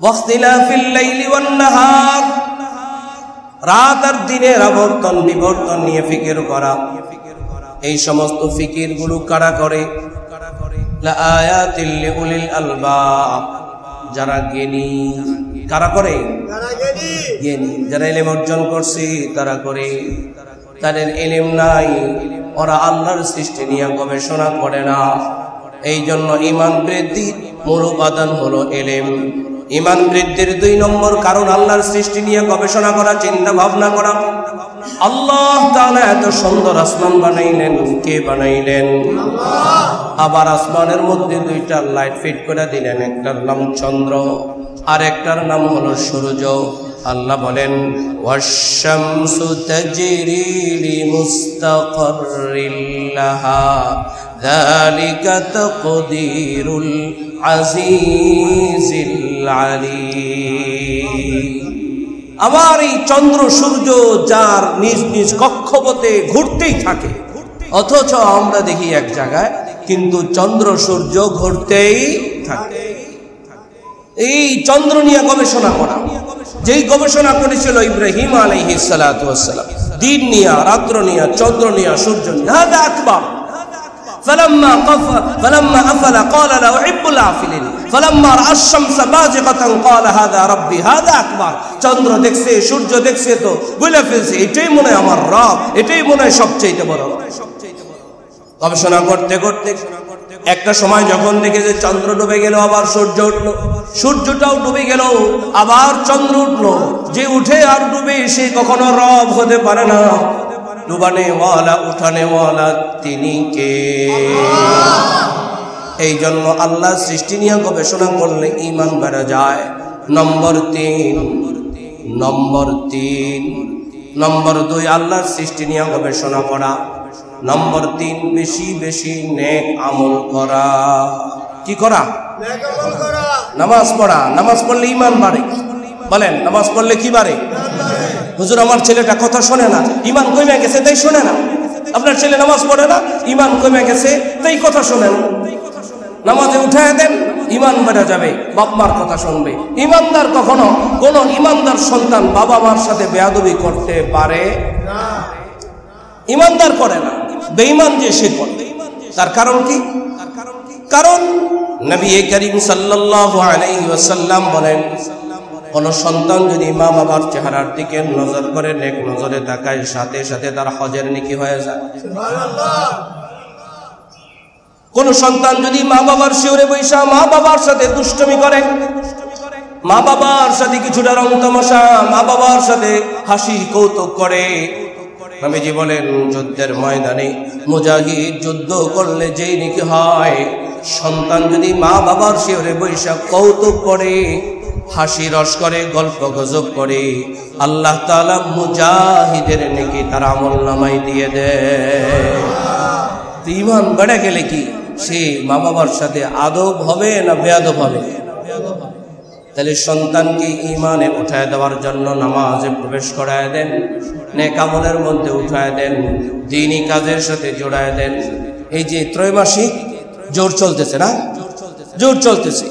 ওয়াখতিলাফিল লাইলি ওয়ান নাহার, রাত আর দিনের আবর্তন বিবর্তন নিয়ে ফিকির করা। এই সমস্ত ফিকির গুলো কারা করে? লা আয়াতিল লিউলিল আলবাব, যারা জ্ঞানী। কারা করে? জ্ঞানী। যারা ইলম অর্জন করছে তারা করে। তাদের ইলম নাই, ওরা আল্লাহর সৃষ্টি নিয়ে গবেষণা করে না। এই জন্য ঈমান বৃদ্ধির মূল উপাদান হলো ইলম। ঈমান বৃদ্ধির 2 নম্বর কারণ আল্লাহর সৃষ্টি নিয়ে গবেষণা করা, চিন্তা ভাবনা করা। আল্লাহ তাআলা এত সুন্দর আসমান বানাইলেন, কে বানাইলেন? আল্লাহ। আবার আসমানের মধ্যে 2টা লাইট ফিট করে দিলেন, একটার নাম চন্দ্র আর একটার নাম হলো সূর্য। আল্লাহ বলেন, ওয়াশ-শামসু তাজরি লিমুস্তাকাররিল লাহা যালিকা তাকদীরুল আজিজিল আলীম। আমার এই চন্দ্র সূর্য যার নিজ নিজ কক্ষপথে ঘুরতেই থাকে, অথচ আমরা দেখি এক জায়গায়, কিন্তু চন্দ্র সূর্য ঘুরতেই থাকে। এই চন্দ্র নিয়ে গবেষণা করা, যেই গবেষণা করেছিল ইব্রাহিম আলাইহিস সালাতু ওয়াস সালাম, দিন নিয়ে, রাত্র নিয়ে, চন্দ্র নিয়ে, সূর্য নিয়ে, হাদা আকবার। فلما أفل قال لا أحب الآفلين فلما رأى الشمس بازغة قال هذا ربي هذا أكبر। চন্দ্র দেখছে, সূর্য দেখছে, তো বলে ফেলছে এটাই মনে হয় আমার রব, এটাই মনে হয় সবচেয়ে বড়। গবেষণা করতে করতে একটা সময় যখন দেখে যে চন্দ্র ডুবে গেল, আবার সূর্য উঠলো, সূর্যটাও ডুবে গেল, আবার চন্দ্র উঠলো, যে উঠে আর ডুবে সে কখনো রব হতে পারে না। ডুবানে ওয়ালা উঠানে ওয়ালা তিনি কে? এই জন্য আল্লাহ সৃষ্টি নিয়ে গবেষণা করলে ঈমান বেড়ে যায়। নম্বর 3। নম্বর 2 আল্লাহর সৃষ্টি নিয়ে গবেষণা করা। নম্বর 3 বেশি বেশি নেক আমল করা। কি করা? নেক আমল করা। নামাজ পড়া। নামাজ পড়লে ঈমান বাড়ে। বলেন, নামাজ পড়লে কি বাড়ে? হুজুর আমার ছেলেটা কথা শোনে না, ঈমান কমে গেছে তাই শোনে না। আপনার ছেলে নামাজ পড়ে না, ঈমান কমে গেছে তাই কথা শোনে না। নামাজে উঠায় দেন, ঈমান বেড়ে যাবে, বাপ মার কথা শুনবে। ঈমানদার কখনো কোন ঈমানদার সন্তান বাবা মার সাথে বেয়াদবি করতে পারে না। ঈমানদার করে না, বেঈমান যে সে করে। তার কারণ কি? কারণ নবী করিম সাল্লাল্লাহু আলাইহি ওয়াসাল্লাম বলেন, কোন সন্তান যদি মা বাবার চেহারার দিকে নজর করে, নেক নজরে তাকায়, সাথে সাথে তার হজের নেকি হয়ে যায়। সুবহানাল্লাহ। কোন সন্তান যদি মা বাবার শিওরে বৈশা মা বাবার সাথে দুষ্টমি করে, মা বাবার সাথে কিছুটা রং তামাশা, মা বাবার সাথে হাসি কৌতুক করে, নবীজি বলেন যুদ্ধের ময়দানে মুজাহিদ যুদ্ধ করলে যেই নেকি হয়, সন্তান যদি মা বাবার শিওরে বৈশা কৌতুক করে, হাসি রস করে, গল্প গজব করে, আল্লাহ তাআলা মুজাহিদের নেকি তার আমলনামায় দিয়ে দেয়। ঈমান বেড়ে গেলে কি সে মা বাবার সাথে আদব হবে না বেয়াদব হবে? তাহলে সন্তানকে ঈমানে উঠায় দেওয়ার জন্য নামাজে প্রবেশ করায় দেন, নেক আমলের মধ্যে উঠায় দেন, দ্বীনি কাজের সাথে জোড়ায় দেন। এই যে ত্রৈমাসিক জোর চলতেছে না, জোর চলতেছে,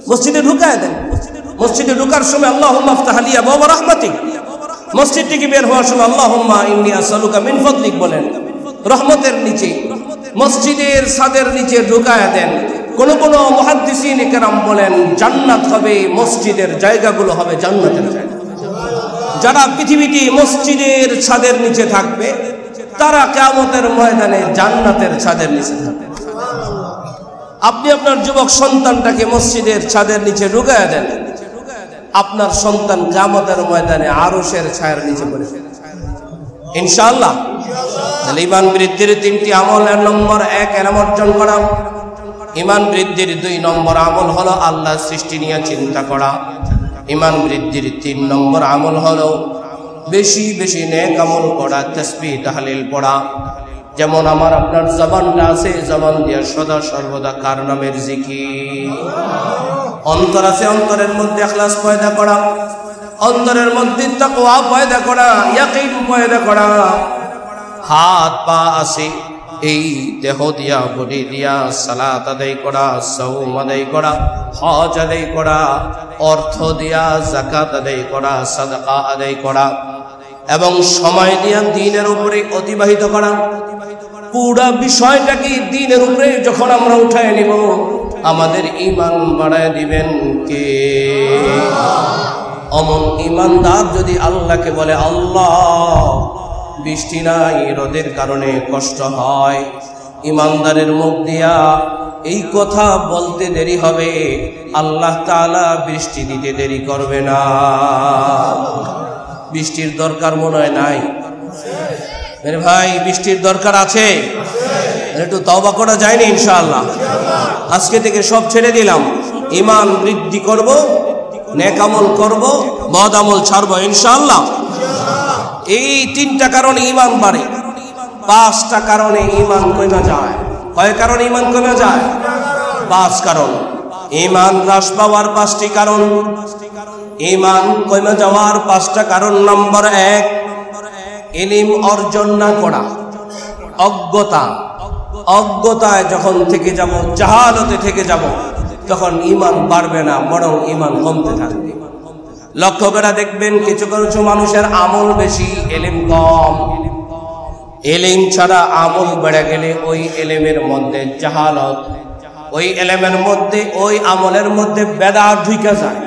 মসজিদে ঢুকায় দেন। মসজিদে ঢোকার সময় আল্লাহুম্মা আফতাহ লি আবওয়াব রাহমাতিক, মসজিদ থেকে বের হওয়ার সময় আল্লাহুম্মা ইন্নী আসআলুকা মিন ফাদলিক বলেন। রহমতের নিচে, মসজিদের ছাদের নিচে ঢুকায় দেন। কোন কোন মুহাদ্দিসিন কেরাম বলেন জান্নাত হবে, মসজিদের জায়গাগুলো হবে জান্নাতের জায়গা। যারা পৃথিবীতে মসজিদের ছাদের নিচে থাকবে তারা কিয়ামতের ময়দানে জান্নাতের ছাদের নিচে থাকবে। আপনি আপনার যুবক সন্তানটাকে মসজিদের ছাদের নিচে ঢুকায় দেন, আপনার সন্তান কিয়ামতের ময়দানে আরশের ছায়ার নিচে পড়ে ইনশাআল্লাহ। তাহলে ঈমান বৃদ্ধির 3টি আমল। নম্বর 1 এলম অর্জন করা। ঈমান বৃদ্ধির 2 নম্বর আমল হলো আল্লাহ সৃষ্টি নিয়ে চিন্তা করা। ঈমান বৃদ্ধির 3 নম্বর আমল হলো বেশি বেশি নেক আমল করা, তাসবিহ তাহলিল পড়া। যেমন আমার আপনার জবানটা আছে, জবান দিয়ে সদা সর্বদা কার নামের জিকির। অন্তর আছে, অন্তরের মধ্যে ইখলাস পয়দা করা, অন্তরের মধ্যে তাকওয়া পয়দা করা, ইয়াকিন পয়দা করা। হাত পা আছে, এই দেহ দিয়া বডি দিয়া সালাত আদায় করা, সাওম আদায় করা, হজ আদায় করা, অর্থ দিয়া যাকাত আদায় করা, সাদাকা আদায় করা, এবং সময় দিয়া দ্বীনের উপরে অতিবাহিত করা। পুরা বিষয়টাকে দ্বীনের উপরে যখন আমরা উঠায় নিব, আমাদের ঈমান বাড়ায় দিবেন কে? অমন ঈমানদার যদি আল্লাহকে বলে আল্লাহ বৃষ্টি নাই, রোদের কারণে কষ্ট হয়, ঈমানদারের মুখ দিয়া এই কথা বলতে দেরি হবে, আল্লাহ তাআলা বৃষ্টি দিতে দেরি করবে না। বৃষ্টির দরকার মনে হয় নাই? মেরে ভাই বৃষ্টির দরকার আছে, একটু তওবা করা যায়নি ইনশাআল্লাহ। আজকে থেকে সব ছেড়ে দিলাম, ঈমান বৃদ্ধি করব, নেক আমল করব, বদ আমল ছাড়বো ইনশাআল্লাহ। এই 3টা কারণে ঈমান বাড়ে, 5টা কারণে ঈমান কমে যায়। কয় কারণে ঈমান কমে যায়? 5 কারণ। ঈমান হ্রাস পাওয়ার 5টি কারণ, ঈমান কমে যাওয়ার 5টা কারণ। নম্বর 1, ইলম অর্জন না করা, অজ্ঞতায় যখন থেকে যাব, জাহালতে থেকে যাব, তখন ঈমান বাড়বে না, বরং ঈমান কমতে থাকবে। লক্ষ্য করে দেখবেন কিছু কিছু মানুষের আমল বেশি, ইলম কম। ইলম ছাড়া আমল বেড়ে গেলে ওই ইলমের মধ্যে জাহালত, ওই ইলমের মধ্যে, ওই আমলের মধ্যে বেদাত ঢুকে যায়।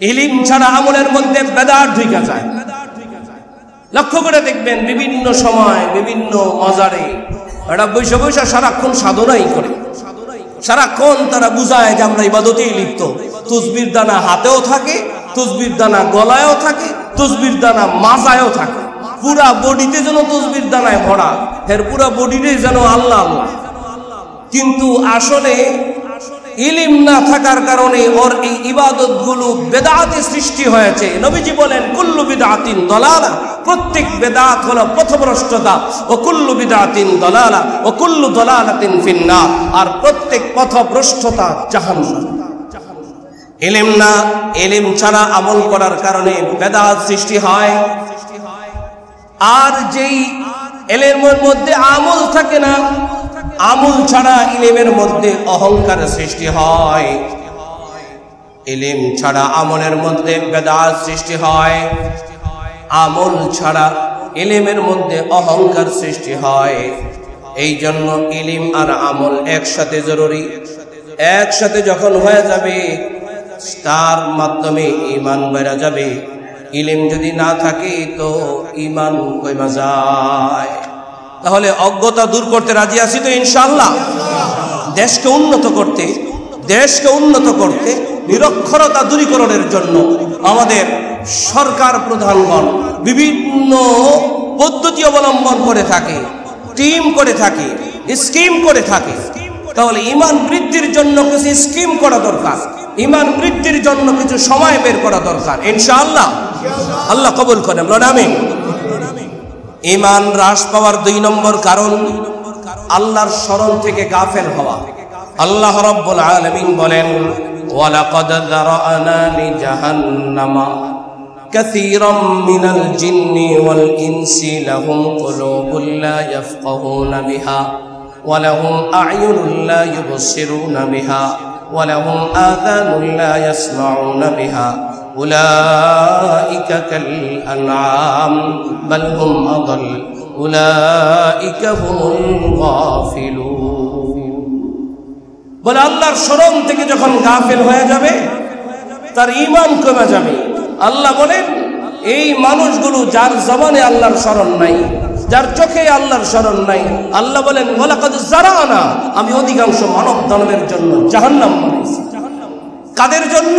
ইলম ছাড়া আমলের মধ্যে বেদাত ঢুকে যায়। লক্ষ্য করে দেখবেন বিভিন্ন সময় বিভিন্ন মাজারে এরা বৈশা বৈশা সারাক্ষণ সাধনাই করে, সারাক্ষণ তারা বুঝায় যে আমরা ইবাদতেই লিপ্ত। তসবির দানা হাতেও থাকে, তসবির দানা গলায়ও থাকে, তসবির দানা মাজায়ও থাকে, পুরা বডিতে যেন তসবির দানায় ভরা, এর পুরা বডিতে যেন আল্লাহ আল্লাহ। কিন্তু আসলে ইলম না থাকার কারণে ওর এই ইবাদত গুলো বেদাতে সৃষ্টি হয়েছে। নবীজি বলেন কুল্লু বিদআতিন দালালা, প্রত্যেক বেদাত হলো পথভ্রষ্টতা, ও কুল্লু বিদআতিন দালালা ও কুল্লু দালালাতিন ফিন্নার, আর প্রত্যেক পথভ্রষ্টতা জাহান্নাম। ইলম না, ইলম ছাড়া আমল করার কারণে বেদাত সৃষ্টি হয়। আর যেই ইলমের মধ্যে আমল থাকে না, আমল ছাড়া ইলমের মধ্যে অহংকার সৃষ্টি হয়। ইলম ছাড়া আমলের মধ্যে বেদাত সৃষ্টি হয়। আমল ছাড়া ইলমের মধ্যে অহংকার সৃষ্টি হয়। এই জন্য ইলম আর আমল একসাথে জরুরি। একসাথে যখন হয়ে যাবে, তার মাধ্যমে ঈমান বেড়ে যাবে। ইলম যদি না থাকে তো ঈমান কমে যায়। তাহলে অজ্ঞতা দূর করতে রাজি আছি তো ইনশাআল্লাহ। দেশকে উন্নত করতে নিরক্ষরতা দূরীকরণের জন্য আমাদের সরকার প্রধানগণ বিভিন্ন পদ্ধতি অবলম্বন করে থাকে, টিম করে থাকে, স্কিম করে থাকে। তাহলে ঈমান বৃদ্ধির জন্য কিছু স্কিম করা দরকার, ঈমান বৃদ্ধির জন্য কিছু সময় বের করা দরকার ইনশাআল্লাহ। আল্লাহ কবুল করেন, বলেন আমিন। ঈমান হ্রাস পাওয়ার 2 নম্বর কারণ আল্লাহর স্মরণ থেকে গাফেল হওয়া। আল্লাহ রাব্বুল আলামিন বলেন ওয়ালাকাদ যারা'না লিজাহান্নামা কাসীরাম মিনাল জিন্নি ওয়াল ইনসি লাহুম কুলুবুন লা ইয়াফকাহুনা বিহা ওয়া লাহুম আ'য়ুনুন লা ইউবসিরুনা বিহা ওয়া লাহুম আযানুন লা ইয়াসমাউনা বিহা উলাইকা কাল আনআম বাল হুম আদাল উলাইকা হুমুল গাফিলুন। বলে আল্লাহর স্মরণ থেকে যখন গাফেল হয়ে যাবে তার ঈমান কমে যাবে। আল্লাহ বলেন এই মানুষগুলো যার জবানে আল্লাহর স্মরণ নাই, যার চোখে আল্লাহর স্মরণ নাই, আল্লাহ বলেন ওয়ালাকাদ যারা'না, আমি অধিকাংশ মানব দানবের জন্য জাহান্নাম বানাইছি। কাদের জন্য?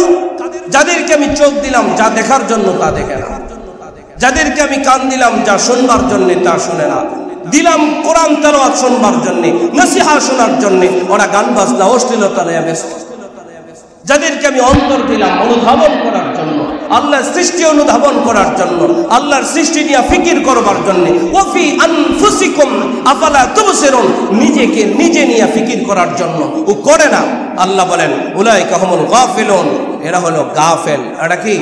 যাদেরকে আমি চোখ দিলাম যা দেখার জন্য তা দেখে না, যাদেরকে আমি কান দিলাম যা শুনবার জন্য তা শুনে না, দিলাম কোরআন তেলাওয়াত শুনবার জন্য, নসিহত শোনার জন্য, ওরা গান বাজনা অশ্লীলতা নিয়ে ব্যস্ত। যাদেরকে আমি অন্তর দিলাম অনুধাবন করার জন্য, আল্লাহর সৃষ্টি অনুধাবন করার জন্য, আল্লাহর সৃষ্টি নিয়ে ফিকির করবার জন্য, ওয়াফি আনফুসিকুম আফালা তুবসিরুন, নিজেকে নিজে নিয়ে ফিকির করার জন্য ও করে না। আল্লাহ বলেন উলাইকা হুমুল গাফিলুন, এরা হলো গাফেল। এটা কি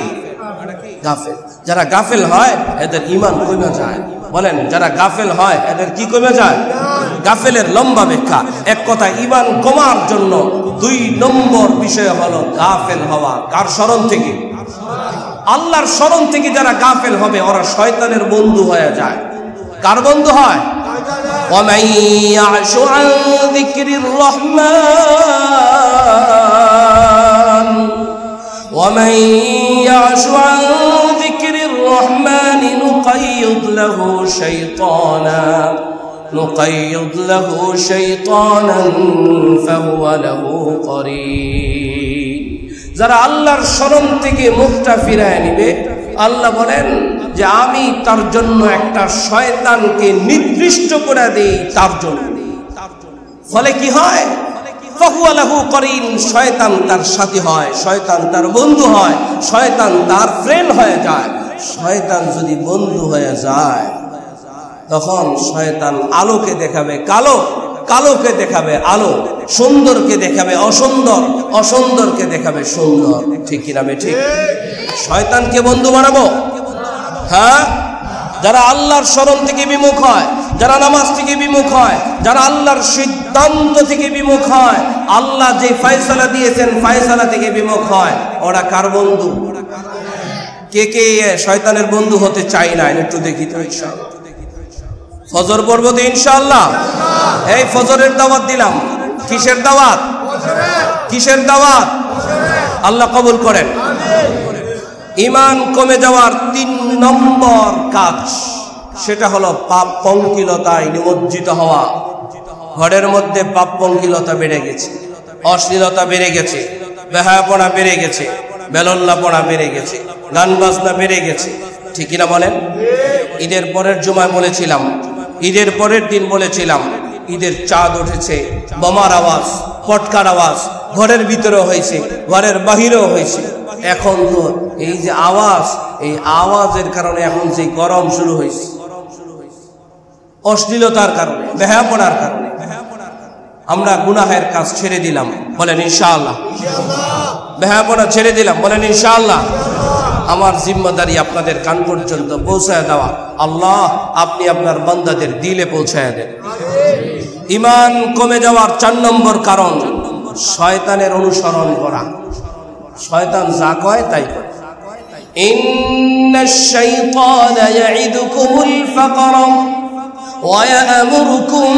গাফেল? যারা গাফেল হয় এদের ঈমান কমে যায়। বলেন যারা গাফেল হয় এদের কি কমে যায়? গাফেলের লম্বা ব্যাখ্যা। এক কথা, ঈমান কমার জন্য 2 নম্বর বিষয় হলো গাফেল হওয়া। কার স্মরণ থেকে? আল্লাহর স্মরণ থেকে যারা গাফেল হবে ওরা শয়তানের বন্ধু হয়ে যায়। কার বন্ধু হয়? ওয়ামান ইয়াশু আন যিকরির রহমান ওয়ামান ইয়াশু আন যিকরির রহমান নুকাইয়িদ লাহু শাইতানান ফাহুয়া লাহু করিন। যারা আল্লাহর স্মরণ থেকে মুখটা ফিরায় নিবে, আল্লাহ বলেন যে আমি তার জন্য একটা শয়তানকে নির্দিষ্ট করে দেই তার জন্য। ফলে কি হয়? ফাহুয়া লাহু করিন, শয়তান তার সাথী হয়, শয়তান তার বন্ধু হয়, শয়তান তার ফ্রেন্ড হয়ে যায়। শয়তান যদি বন্ধু হয়ে যায় তখন শয়তান আলোকে দেখাবে কালো, কালোকে দেখাবে আলো, সুন্দরকে দেখাবে অসুন্দর, অসুন্দরকে দেখাবে সুন্দর। ঠিক কিনা ঠিক? শয়তানকে বন্ধু বানাবো? হ্যাঁ। যারা আল্লাহর স্মরণ থেকে বিমুখ হয়, যারা নামাজ থেকে বিমুখ হয়, যারা আল্লাহর সিদ্ধান্ত থেকে বিমুখ হয়, আল্লাহ যে ফয়সালা দিয়েছেন ফয়সালা থেকে বিমুখ হয়, ওরা কার বন্ধু? কে কে শয়তানের বন্ধু হতে চাই না? একটু দেখি তো ইনশাআল্লাহ। ফজর পড়ব তো ইনশাআল্লাহ। এই ফজরের দাওয়াত দিলাম। কিসের দাওয়াত? কিসের দাওয়াত? আল্লাহ কবুল করেন। ঈমান কমে যাওয়ার 3 নম্বর কাজ, সেটা হলো পাপ পঙ্কিলতায় নিমজ্জিত হওয়া। ঘরের মধ্যে পাপ পঙ্কিলতা বেড়ে গেছে, অশ্লীলতা বেড়ে গেছে, বেহায়াপনা বেড়ে গেছে, বেলল্লাপনা বেড়ে গেছে, গান বাজনা বেড়ে গেছে। ঠিক কিনা বলেন? ঈদের পরের জুমায় বলেছিলাম, ঈদের পরের দিন বলেছিলাম, ঈদের চাঁদ উঠেছে, বোমার আওয়াজ, পটকার আওয়াজ ঘরের ভিতরেও হয়েছে, ঘরের বাহিরেও হয়েছে। এখন তো এই যে আওয়াজ, এই আওয়াজের কারণে এখন যে গরম শুরু হয়েছে, অশ্লীলতার কারণে, বেহায়াপনার কারণে আমরা গুনাহের কাজ ছেড়ে দিলাম। বলেন ইনশাআল্লাহ। বেহায়াপনা ছেড়ে দিলাম। বলেন ইনশাআল্লাহ। আমার জিম্মাদারি আপনাদের কান পর্যন্ত পৌঁছায় দেওয়া। আল্লাহ আপনি আপনার বান্দাদের দিলে পৌঁছায় দেন। ঈমান কমে যাওয়ার 4 নম্বর কারণ শয়তানের অনুসরণ করা। শয়তান যা কয় তাই করে। ইন্নাশ শাইতানা ইয়াইদুকুমুল ফাকরা ওয়া ইয়া'মুরুকুম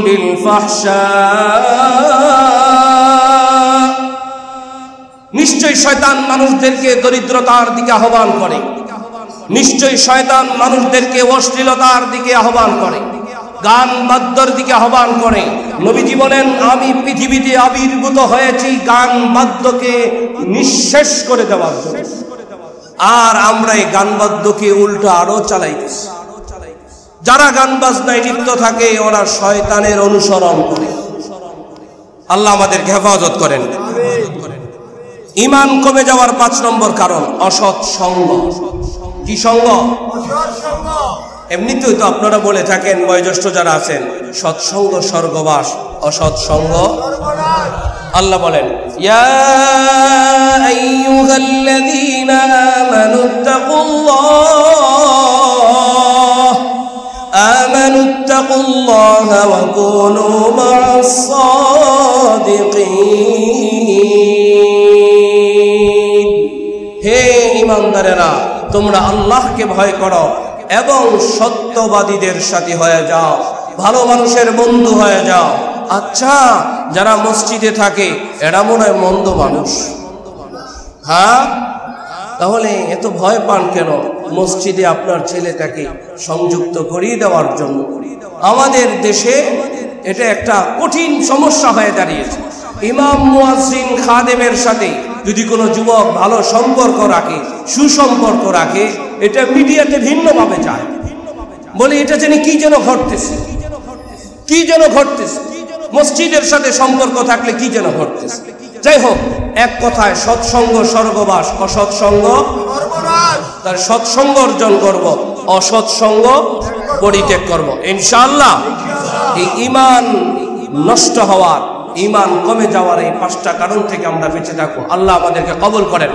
বিল ফাহশা। নিশ্চয়ই শয়তান মানুষদেরকে দরিদ্রতার দিকে আহ্বান করে। নিশ্চয়ই শয়তান মানুষদেরকে অশ্লীলতার দিকে আহ্বান করে, গান বাদ্যর দিকে আহ্বান করে। নবীজি বলেন, আমি পৃথিবীতে আবির্ভূত হয়েছি গান বাদ্যকে নিঃশেষ করে দেওয়ার জন্য, আর আমরা এই গান বাদ্যকে উল্টো আরো চালাইতেছি। যারা গান বাজনায় লিপ্ত থাকে ওরা শয়তানের অনুসরণ করে। আল্লাহ আমাদেরকে হেফাজত করেন। ঈমান কমে যাওয়ার 5 নম্বর কারণ অসৎ সঙ্গ। কি সঙ্গ? এমনিতেই তো আপনারা বলে থাকেন, বয়োজ্যেষ্ঠ যারা আছেন, সৎসঙ্গ স্বর্গবাস, অসৎ সঙ্গ আল্লাহ বলেন, ইয়া আইয়ুহাল্লাযীনা আমানুত্তাকুল্লাহ ওয়া কুনু মা'আস সাদিকিন। হে ঈমানদারেরা, তোমরা আল্লাহকে ভয় করো এবং সত্যবাদীদের সাথে হয়ে যাও, ভালো মানুষের বন্ধু হয়ে যাও। আচ্ছা, যারা মসজিদে থাকে এরা মনে হয় মন্দ মানুষ? হ্যাঁ, তাহলে এত ভয় পান কেন মসজিদে আপনার ছেলেটাকে সংযুক্ত করিয়ে দেওয়ার জন্য? আমাদের দেশে এটা একটা কঠিন সমস্যা হয়ে দাঁড়িয়েছে। ইমাম, মুয়াজ্জিন, খাদেমের সাথে যদি কোনো যুবক ভালো সম্পর্ক রাখে, সুসম্পর্ক রাখে, এটা মিডিয়াতে ভিন্নভাবে যায়। বলে এটা জানি কি যেন ঘটতেছে, কি যেন ঘটতেছে। মসজিদের সাথে সম্পর্ক থাকলে কি যেন ঘটতেছে। যাই হোক, এক কথায় সৎসঙ্গ স্বর্গবাস, অসৎসঙ্গ সর্বনাশ। তার সৎসঙ্গ অর্জন করব, অসৎসঙ্গ পরিত্যাগ করব ইনশাআল্লাহ। এই ঈমান নষ্ট হওয়ার, ঈমান কমে যাওয়ার এই 5টা কারণ থেকে আমরা বেঁচে থাকবো। আল্লাহ আমাদেরকে কবুল করেন।